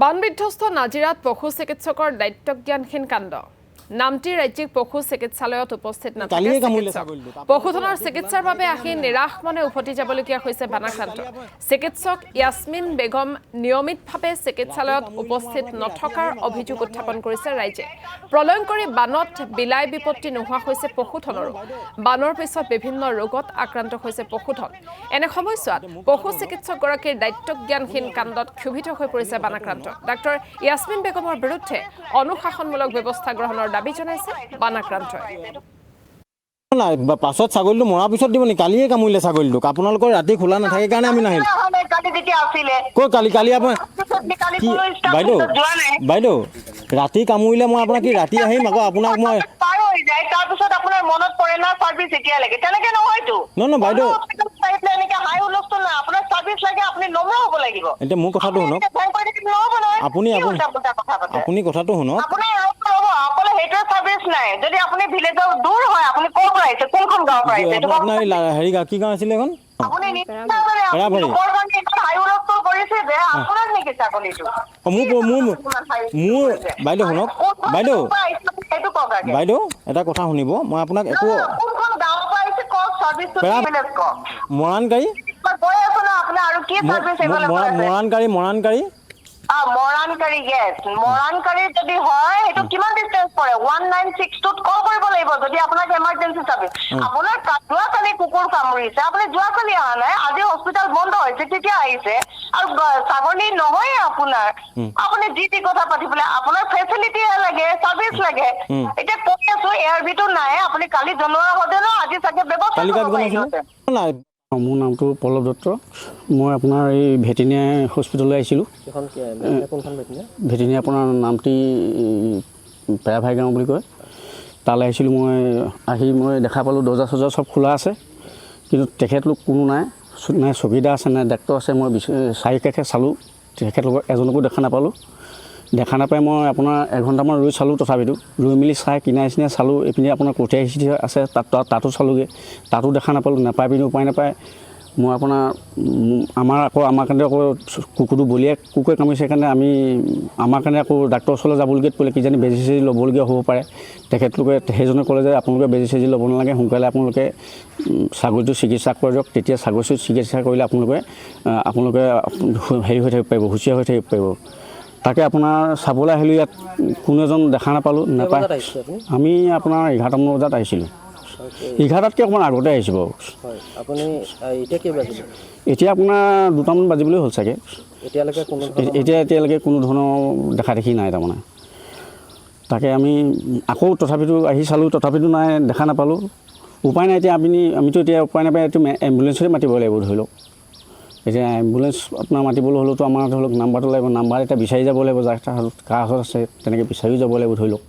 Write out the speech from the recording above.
বানবিধ্বস্ত নাজিৰাত পশু চিকিৎসকৰ দায়িত্বজ্ঞানহীন কাণ্ড নামটি ৰাজ্যিক পশু চিকিৎসালয়ত উপস্থিত নাথাকে চিকিৎসক পশুধনৰ চিকিৎসাৰ বাবে আহি নিৰাশ মনে উভতি যাবলগীয়া হৈছে বানাক্ৰান্ত চিকিৎসক ইয়াসমিন বেগম নিয়মিতভাৱে চিকিৎসালয়ত উপস্থিত নথকাৰ অভিযোগ উত্থাপন কৰিছে ৰাইজে প্ৰলয়ংকৰী বানত বিলাই বিপত্তি নোহোৱা হৈছে পশুধনৰো বানৰ পিছত বিভিন্ন ৰোগত আক্ৰান্ত হৈছে পশুধন এনে সময়ছোৱাত পশু চিকিৎসকগৰাকীৰ দায়িত্বজ্ঞানহীন কাণ্ডত ক্ষোভিত হৈ পৰিছে বানাক্ৰান্ত ডাক্তৰ ইয়াসমিন বেগমৰ বিৰুদ্ধে অনুশাসনমূলক ব্যৱস্থা গ্ৰহণৰ দাবী জনাইছে বানাক্ৰান্তই নাই পাছত ছাগলীটো মৰাৰ পিছত দিব নি কালিয়ে কামুৰিলে ছাগলীটোক আপোনালোকৰ ৰাতি খোলা নাথাকে কাৰণে আমি নাহিলোঁ ক'ত কালি আপোনাৰ কি বাইদেউ ৰাতি কামুৰিলে মই আপোনাক কি ৰাতি আহিম আকৌ আপোনাক মই তাৰপিছত আপোনাৰ মনত পৰে না চাৰ্ভিচ এতিয়া লাগে তেনেকে নহয়তো নহয় বাইদেউ এনেকে হাই হুলস্থুল নাই আপোনাৰ চাৰ্ভিচ লাগে আপুনি নম্ৰ হ'ব লাগিব এতিয়া মোৰ কথাটো শুনক আপুনি কথাটো শুনক অকলে সেইটোৱে চাৰ্ভিচ নাই যদি আপুনি ভিলেজৰ দূৰ হয় আপুনি ক'ৰ পৰা আহিছে কোনখন গাঁৱৰ পৰা আহিছে আপোনাৰ হেৰি কি গাঁও আছিলে এখন আপুনি হাই হুলস্থুল কৰিছে যে আপোনাৰ নেকি ছাগলীটো মোৰ বাইদেউ শুনক বাইদেউ সেইটো কওক বাইদেউ এটা কথা শুনিব মই আপোনাক একো কোনখন গাঁৱৰ পৰা আহিছে কওক চাৰ্ভিচটো ভিলেজ কওক মৰাণকাৰী কৈ আছো না আপোনাৰ আৰু কি চাৰ্ভিচ মৰাণকাৰী মৰাণকাৰী গেছ মৰাণকাৰী যদি হয় সেইটো কিমান ডিষ্টেন্স পৰে 1962 কল কৰিব লাগিব যদি আপোনাক এমাৰ্জেন্সি চাৰ্ভিচ আপোনাৰ যোৱাকালি কুকুৰ কামুৰিছে আপুনি যোৱাকালি অহা নাই আজি হস্পিটেল বন্ধ হৈছে তেতিয়া আহিছে আৰু ছাগলী নহয় আপোনাৰ আপুনি যি কথা পাতিবলৈ আপোনাৰ ফেচিলিটিহে লাগে চাৰ্ভিচ লাগে এতিয়া কৈ আছো এয়াৰবিটো নাই আপুনি কালি জনোৱা হতে ন আজি চাগে ব্যৱস্থা মোৰ নামটো পল্লৱ দত্ত মই আপোনাৰ এই ভেটেৰিনেৰী হস্পিটেললৈ আহিছিলোঁ ভেটেৰিনেৰী আপোনাৰ নামটি পেৰাভাই গাঁও বুলি কয় তালৈ আহিছিলোঁ মই দেখা পালোঁ দৰ্জা চৰ্জা চব খোলা আছে কিন্তু তেখেতলোক কোনো নাই চকীদাৰ আছে নাই ডাক্তৰ আছে মই চাৰিকাষে চালোঁ তেখেতলোকৰ এজনকো দেখা নাপাই মই আপোনাৰ এঘণ্টামান ৰৈ চালোঁ তথাপিতো ৰৈ মেলি চাই কিনাই চিনাই চালোঁ এইপিনে আপোনাৰ কঠীয়া সিঁচি আছে তাতো চালোঁগৈ তাতো দেখা নাপালোঁ নাপাই পিনি উপায় নাপায় মই আপোনাৰ আমাৰ কাৰণে আকৌ কুকুৰটো বলিয়াই কুকুৰে কামুৰিছে কাৰণে আমাৰ কাৰণে আকৌ ডাক্তৰৰ ওচৰলৈ যাবলগীয়া পৰিলে কিজানি বেজি চেজি ল'বলগীয়া হ'ব পাৰে তেখেতলোকে সেইজনে ক'লে যে আপোনালোকে বেজি চেজি ল'ব নালাগে সোনকালে আপোনালোকে ছাগলীটো চিকিৎসা কৰি দিয়ক তেতিয়া ছাগলীটো চিকিৎসা কৰিলে আপোনালোকে হেৰি হৈ থাকিব পাৰিব হুঁচিয়াৰ হৈ থাকিব পাৰিব তাকে আপোনাৰ চাবলৈ আহিলোঁ ইয়াত কোনো এজন দেখা নাপালোঁ নাপায় আমি আপোনাৰ 11টামান বজাত আহিছিলোঁ 11টাতকৈ অকণমান আগতে আহিছোঁ বাৰু এতিয়া আপোনাৰ 2টামান বাজিবলৈ হ'ল চাগে এতিয়ালৈকে কোনো ধৰণৰ দেখা দেখি নাই তাৰমানে তাকে আমি আকৌ তথাপিতো আহি চালোঁ তথাপিতো নাই দেখা নাপালোঁ উপায় নাই এতিয়া আমিতো এতিয়া উপায় নাপায় এইটো এম্বুলেঞ্চতে মাতিব লাগিব ধৰি লওক এতিয়া এম্বুলেঞ্চ আপোনাৰ মাতিবলৈ হ'লেতো আমাৰ ধৰি লওক নাম্বাৰটো লাগিব নাম্বাৰ এটা বিচাৰি যাব লাগিব যাৰ কাৰ ওচৰত আছে তেনেকৈ বিচাৰিও যাব লাগিব ধৰি লওক